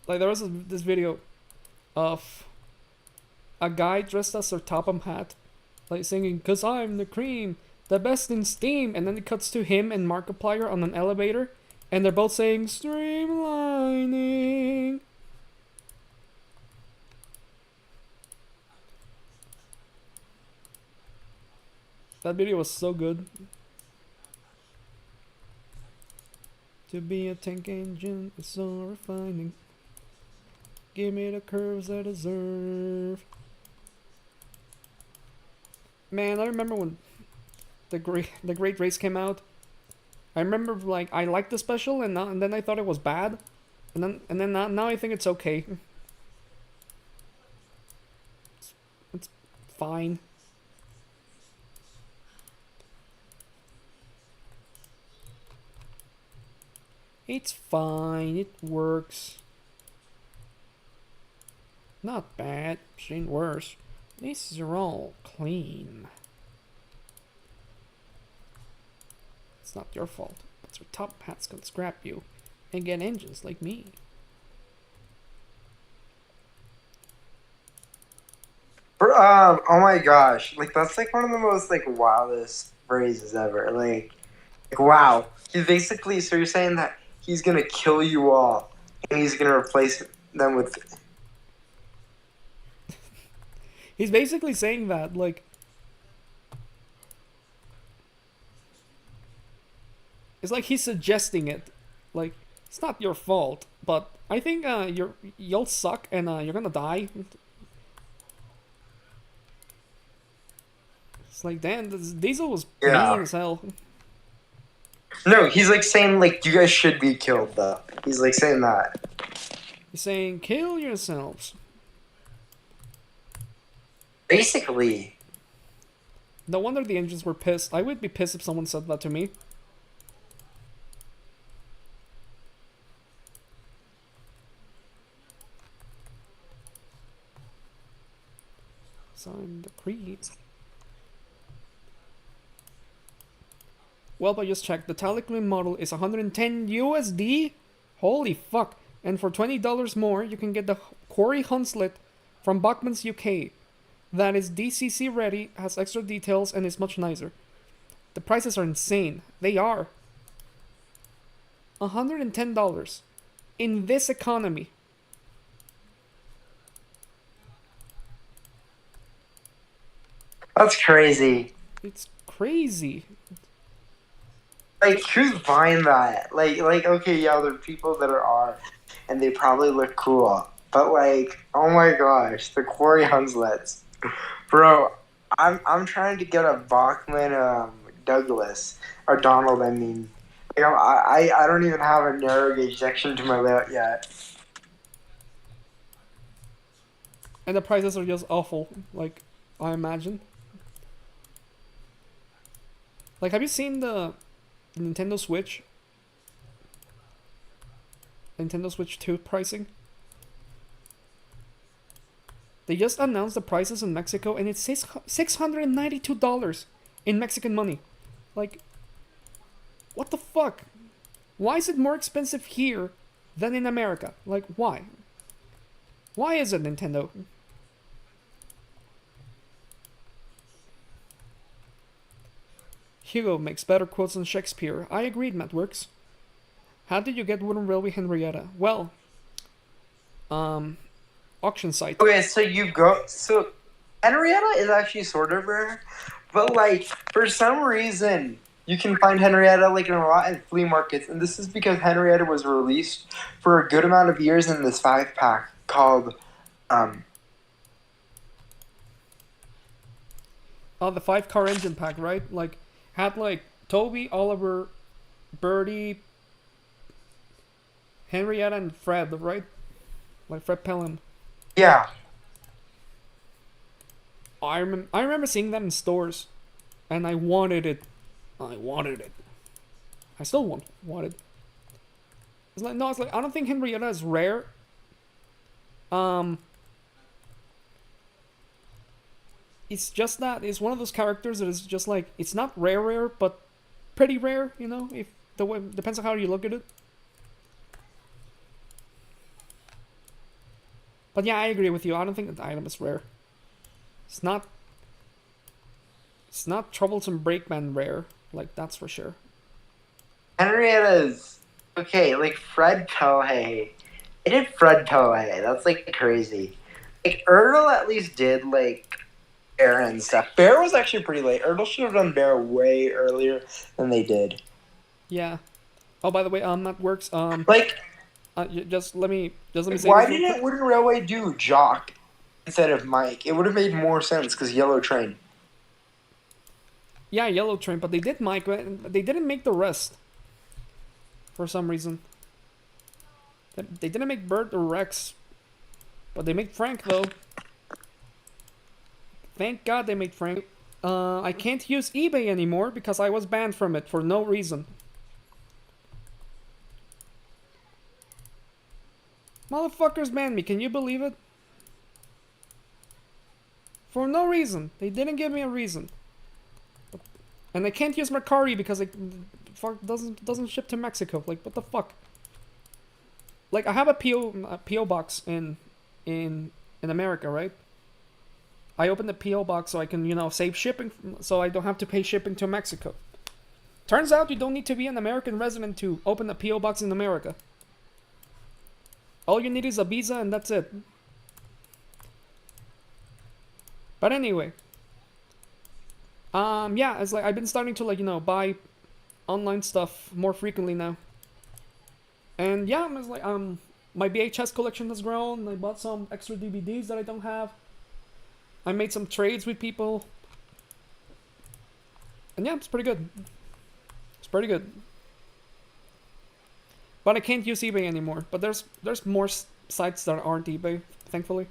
Like there was this video of a guy dressed as Sir Topham Hatt, like singing "Cause I'm the cream," the best in Steam, and then it cuts to him and Markiplier on an elevator, and they're both saying streamlining. That video was so good. To be a tank engine is so refining. Give me the curves I deserve. Man, I remember when the Great Race came out. I remember like I liked the special and then I thought it was bad, and then now I think it's okay. It's fine. It's fine. It works. Not bad. Seen worse. These are all clean. It's not your fault. But your top hats can scrap you and get engines like me. Oh my gosh, like that's like one of the most like wildest phrases ever. Like wow, he's basically, so you're saying that he's gonna kill you all, and he's gonna replace them with. He's basically saying that, like, it's like he's suggesting it. Like, it's not your fault, but I think you'll suck and you're gonna die. It's like, damn, this Diesel was mean as hell. No, he's like saying like you guys should be killed though. He's like saying that. He's saying, kill yourselves. Basically. No wonder the engines were pissed. I would be pissed if someone said that to me. Sign the creed. Well, I just checked. The Taliclin model is 110 USD. Holy fuck. And for $20 more, you can get the Quarry Hunslet from Bachman's UK. That is DCC ready, has extra details, and is much nicer. The prices are insane. They are. $110 in this economy. That's crazy. It's crazy. Like, who's buying that? Like, okay, yeah, there are people that are, and they probably look cool. But like, oh my gosh, the Quarry Hunslets, bro. I'm trying to get a Bachman Douglas or Donald. I mean, like, I don't even have a narrow gauge section to my layout yet. And the prices are just awful. Like, I imagine. Like, have you seen the Nintendo Switch? Nintendo Switch 2 pricing? They just announced the prices in Mexico and it says $692 in Mexican money. Like, what the fuck? Why is it more expensive here than in America? Like, why? Why is it, Nintendo? Hugo makes better quotes than Shakespeare. I agreed, Matt Works. How did you get Wooden Railway Henrietta? Well, auction site. Okay, so Henrietta is actually sort of rare, but like for some reason you can find Henrietta like in a lot of flea markets, and this is because Henrietta was released for a good amount of years in this 5-pack called Oh, the 5-car engine pack, right? Like, had like Toby, Oliver, Birdie, Henrietta, and Fred, right? Like Fred Pelham. yeah. I remember seeing that in stores, and I wanted it. I still want it. It's like, no, it's like, I don't think Henrietta is rare. It's just that it's one of those characters that is just like, it's not rare, but pretty rare, you know, if the way, depends on how you look at it. But yeah, I agree with you. I don't think that the item is rare. It's not. It's not troublesome brakeman rare, like that's for sure. Henrietta's okay, like Fred Tohei. It did Fred Tohei. That's like crazy. Like Ertl at least did like Bear and stuff. Bear was actually pretty late. Ertl should have done Bear way earlier than they did. Yeah. Oh, by the way, that works. Like, Just let me say why this real quick. didn't Wooden Railway do Jock instead of Mike? It would have made more sense because Yellow Train. Yeah, Yellow Train, but they did Mike, but they didn't make the rest. For some reason. They didn't make Bert or Rex, but they made Frank though. Thank God they made Frank. I can't use eBay anymore because I was banned from it for no reason. Motherfuckers banned me, can you believe it? For no reason. They didn't give me a reason. And I can't use Mercari because it doesn't ship to Mexico. Like, what the fuck? Like, I have a PO box in America, right? I opened the PO box so I can, save shipping, so I don't have to pay shipping to Mexico. Turns out you don't need to be an American resident to open a PO box in America. All you need is a visa and that's it. But anyway, yeah, it's like I've been starting to buy online stuff more frequently now. And yeah, it's like my VHS collection has grown. I bought some extra DVDs that I don't have. I made some trades with people. And yeah, it's pretty good. It's pretty good. But I can't use eBay anymore. But there's more sites that aren't eBay, thankfully.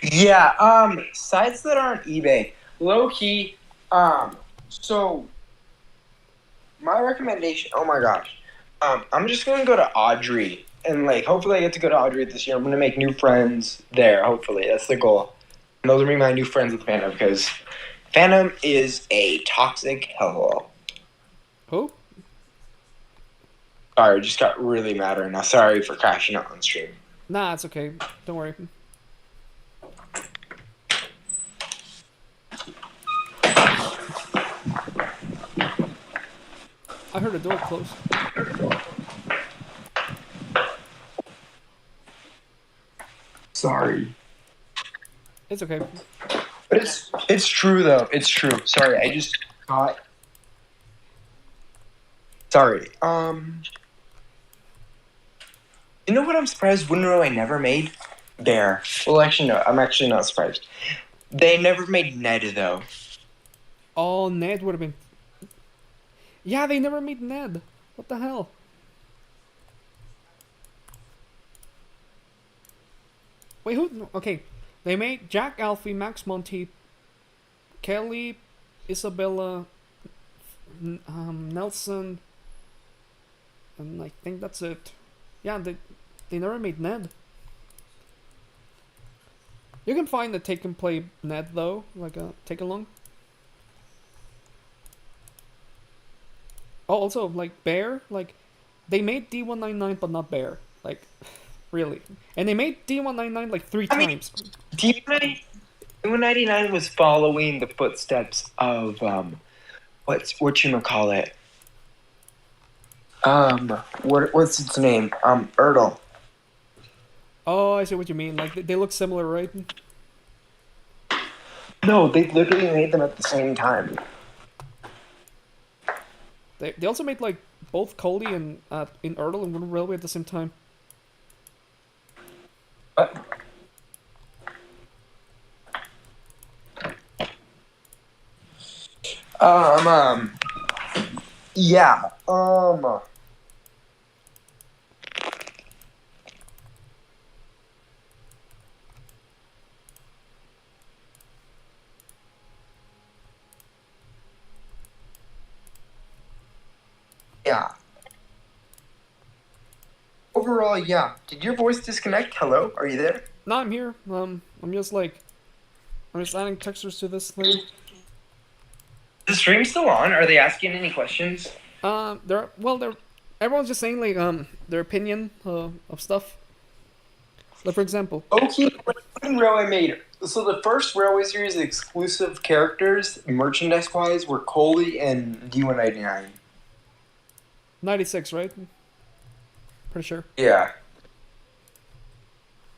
Yeah, sites that aren't eBay. Low key, so my recommendation, oh my gosh. I'm just gonna go to Audrey and like hopefully I get to go to Audrey this year. I'm gonna make new friends there, hopefully. That's the goal. And those are my new friends with Phantom because Phantom is a toxic hellhole. Who? Sorry, I just got really mad right now. Sorry for crashing out on stream. Nah, it's okay. Don't worry. I heard the door close. Sorry. It's okay. But it's true though. It's true. Sorry, I just got. Sorry. You know what I'm surprised Wooden Railway never made? Bear. Well, actually, no. I'm actually not surprised. They never made Ned though. Oh, Ned would have been. Yeah, they never made Ned. What the hell? Wait, who? Okay, they made Jack, Alfie, Max Monty, Kelly, Isabella, Nelson, and I think that's it. Yeah, they never made Ned. You can find the take and play Ned though, like a take along. Oh, also like Bear, like they made D199 but not Bear, like really, and they made D199 like three times. D199 was following the footsteps of whatchamacallit? What's its name? Ertl. Oh, I see what you mean. Like they look similar, right? No, they literally made them at the same time. They also made like both Coley and in Ertl and Wooden Railway at the same time. Yeah. Yeah. Overall, yeah. Did your voice disconnect? Hello? Are you there? No, I'm here. I'm just adding textures to this thing. Is the stream still on? Are they asking any questions? Everyone's just saying like their opinion of stuff. Like for example, Okay, when Railway made so the first Railway series exclusive characters, merchandise wise, were Coley and D199. 96, right? Pretty sure. Yeah.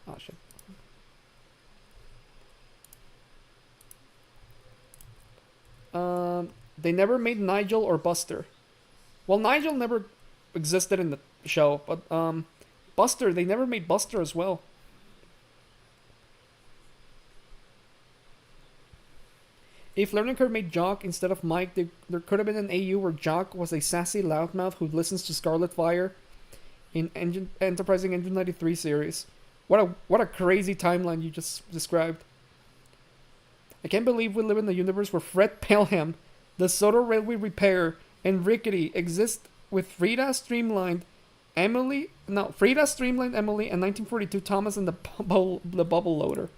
Oh shit. They never made Nigel or Buster. Well, Nigel never existed in the show, but Buster, they never made Buster as well. If Learning Curve made Jock instead of Mike, there could have been an AU where Jock was a sassy loudmouth who listens to Scarlet Fire in Enterprising Engine 93 series. What a crazy timeline you just described. I can't believe we live in a universe where Fred Pelham, the Soto Railway Repair, and Rickety exist with Frida, Streamlined Emily, and 1942 Thomas and the Bubble Loader.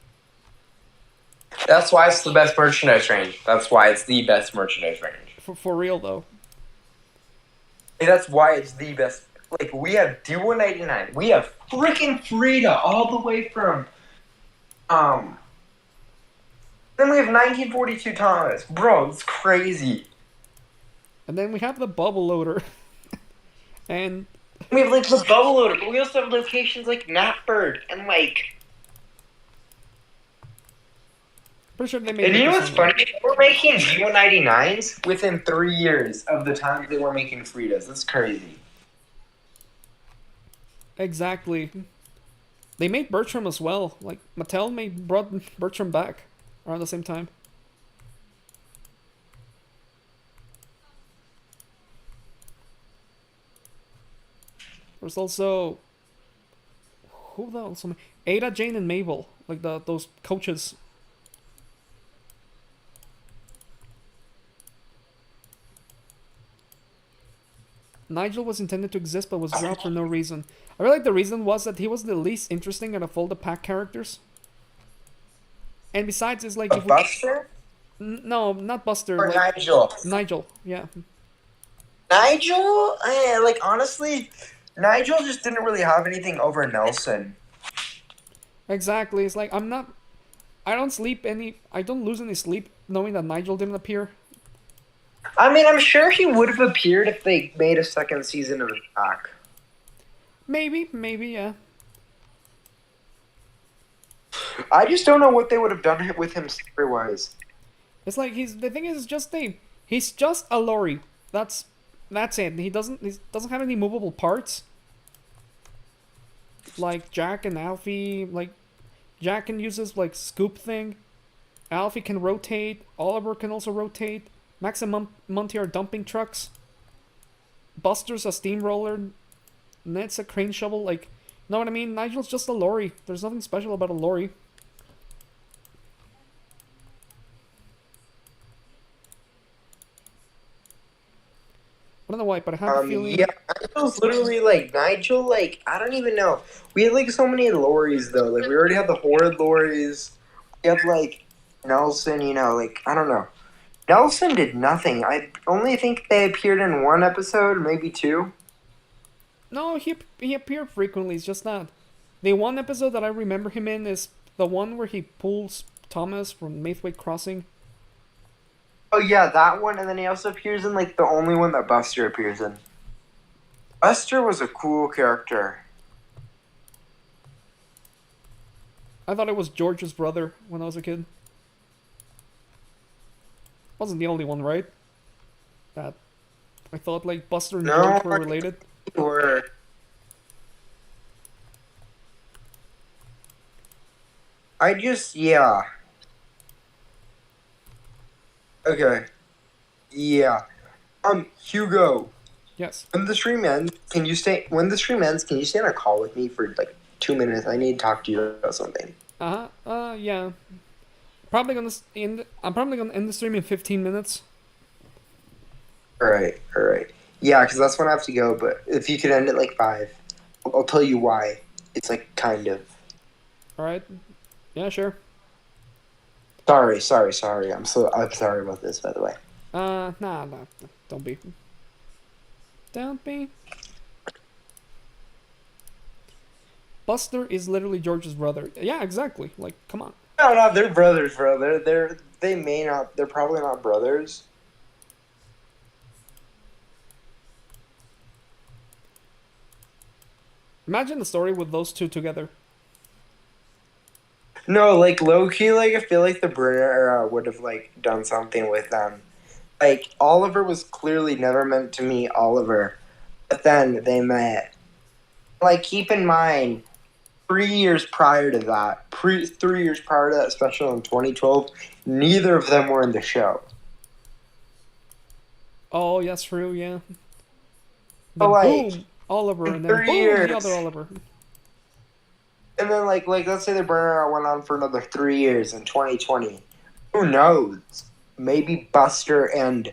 That's why it's the best merchandise range. That's why it's the best merchandise range. For real though. And that's why it's the best. Like, we have D199. We have freaking Frida all the way from, then we have 1942 Thomas. Bro, it's crazy. And then we have the Bubble Loader. And we have, like, the Bubble Loader, but we also have locations like Napbird and, like... Pretty sure they made. And you know what's funny? We're making D199s within 3 years of the time they were making Fridas. That's crazy. Exactly. They made Bertram as well. Like, Mattel brought Bertram back around the same time. There's also... Who the also made? Ada, Jane, and Mabel. Like, those coaches. Nigel was intended to exist but was dropped for no reason. I feel like the reason was that he was the least interesting out of all the pack characters. And besides, it's like... Buster? No, not Buster. Or like, Nigel? Nigel, yeah. Nigel? Like, honestly, Nigel just didn't really have anything over Nelson. Exactly. It's like, I don't lose any sleep knowing that Nigel didn't appear. I mean, I'm sure he would have appeared if they made a second season of Attack. Maybe, yeah. I just don't know what they would have done with him story-wise. It's like the thing is he's just a lorry. That's it. He doesn't have any movable parts. Like Jack and Alfie, like Jack can use his like scoop thing. Alfie can rotate. Oliver can also rotate. Max and Monty are dumping trucks. Buster's a steamroller. Ned's a crane shovel. Like, know what I mean? Nigel's just a lorry. There's nothing special about a lorry. I don't know why, but I have a feeling... Yeah, Nigel's literally, like, I don't even know. We had, like, so many lorries, though. Like, we already had the Horde lorries. We had, like, Nelson, you know, like, I don't know. Nelson did nothing. I only think they appeared in one episode, maybe two. No, he appeared frequently. It's just not. The one episode that I remember him in is the one where he pulls Thomas from Maithwaite Crossing. Oh yeah, that one, and then he also appears in like the only one that Buster appears in. Buster was a cool character. I thought it was George's brother when I was a kid. Wasn't the only one, right? That I thought like Buster and George were related. Or yeah. Okay. Yeah. Hugo. Yes. When the stream ends, can you stay on a call with me for like 2 minutes? I need to talk to you about something. Yeah. I'm probably gonna end the stream in 15 minutes. Alright. Yeah, because that's when I have to go, but if you could end at like 5, I'll tell you why. It's like kind of. Alright. Yeah, sure. Sorry. I'm sorry about this, by the way. Nah, don't be. Buster is literally George's brother. Yeah, exactly. Like, come on. No, they're brothers, bro. They may not. They're probably not brothers. Imagine the story with those two together. No, like low key, like I feel like the Brenner era would have like done something with them. Like Oliver was clearly never meant to meet Oliver, but then they met. Like keep in mind, 3 years prior to that, 3 years prior to that special in 2012, neither of them were in the show. Oh, yes, true, yeah. But Then like boom, Oliver, in and then 3 boom, the years, other Oliver. and then like let's say the Brenner era went on for another 3 years in 2020. Who knows? Maybe Buster and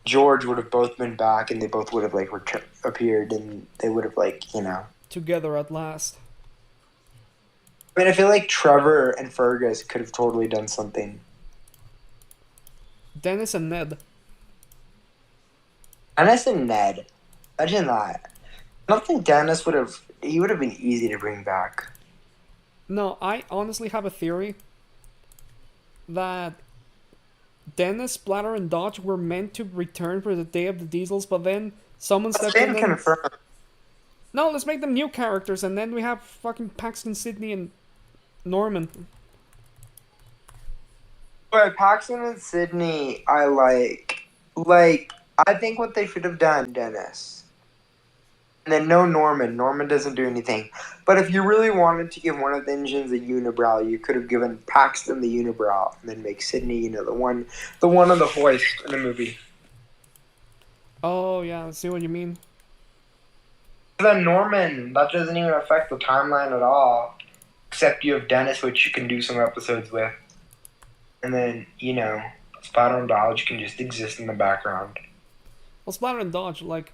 George would have both been back, and they both would have like appeared, and they would have like Together at last. I mean, I feel like Trevor and Fergus could have totally done something. Dennis and Ned. Dennis and Ned. Imagine that. I don't think Dennis would have. He would have been easy to bring back. No, I honestly have a theory that Dennis, Splatter, and Dodge were meant to return for the Day of the Diesels, but then someone That's stepped in been and... confirmed. No, let's make them new characters, and then we have fucking Paxton, Sydney, and Norman. But Paxton and Sydney, I like. Like, I think what they should have done, Dennis. And then no Norman. Norman doesn't do anything. But if you really wanted to give one of the engines a unibrow, you could have given Paxton the unibrow, and then make Sydney, the one on the hoist in the movie. Oh, yeah, I see what you mean. Then Norman, that doesn't even affect the timeline at all. Except you have Dennis, which you can do some episodes with. And then, Splatter and Dodge can just exist in the background. Well, Splatter and Dodge, like...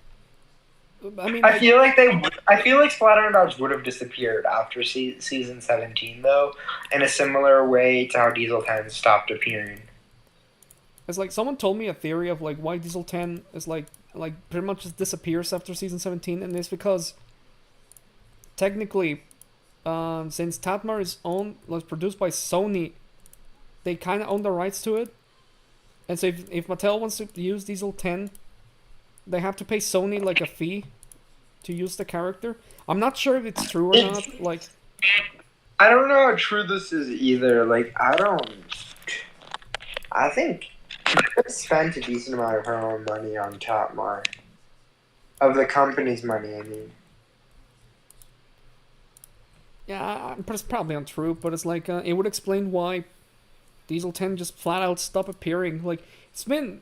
I mean, I feel like Splatter and Dodge would have disappeared after season 17, though, in a similar way to how Diesel 10 stopped appearing. It's like someone told me a theory of like why Diesel 10 is like pretty much just disappears after season 17, and it's because technically, since Tatmar was produced by Sony, they kind of own the rights to it, and so if Mattel wants to use Diesel 10, they have to pay Sony like a fee to use the character. I'm not sure if it's true or not. Like, I don't know how true this is either. Like, I think they spent a decent amount of her own money on Tatmar. Of the company's money, I mean. yeah, but it's probably untrue. But it's like it would explain why Diesel 10 just flat out stopped appearing. Like, it's been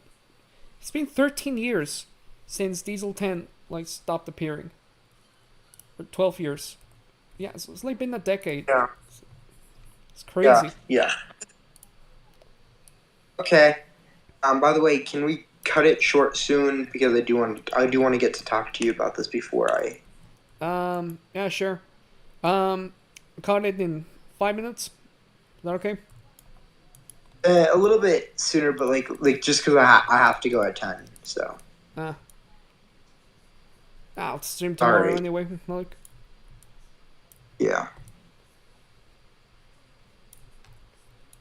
13 years since Diesel 10 like stopped appearing. Or 12 years. Yeah, so it's like been a decade. Yeah. It's crazy. Yeah. Okay. By the way, can we cut it short soon, because I do want to get to talk to you about this before I. Yeah, sure. Cut it in 5 minutes. Is that okay? A little bit sooner, but like just because I have to go at 10, so. I'll stream tomorrow Sorry. anyway. Like, Yeah.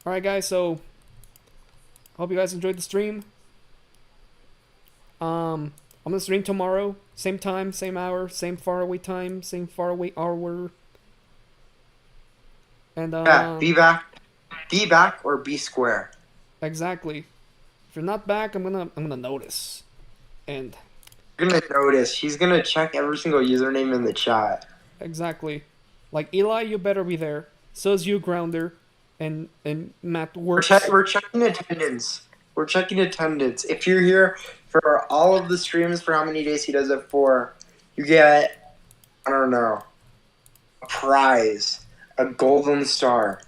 alright, guys. So, hope you guys enjoyed the stream. I'm gonna stream tomorrow, same time, same hour, same faraway time, same faraway hour. And Yeah. Be back or be square. exactly. If you're not back, I'm gonna notice. And You're gonna notice. He's gonna check every single username in the chat. exactly, like Eli, you better be there. So is you, Grounder, and Matt We're Works. checking attendance. We're checking attendance. If you're here for all of the streams for how many days he does it for, you get, I don't know, a prize, a golden star.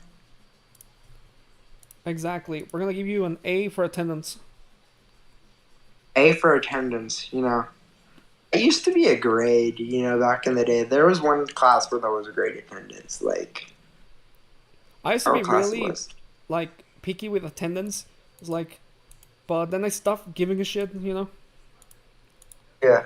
Exactly. We're gonna give you an A for attendance. A for attendance, It used to be a grade, back in the day. There was one class where there was a grade attendance, like. I used to our be class really was. like picky with attendance. It was like, but then I stopped giving a shit. Yeah.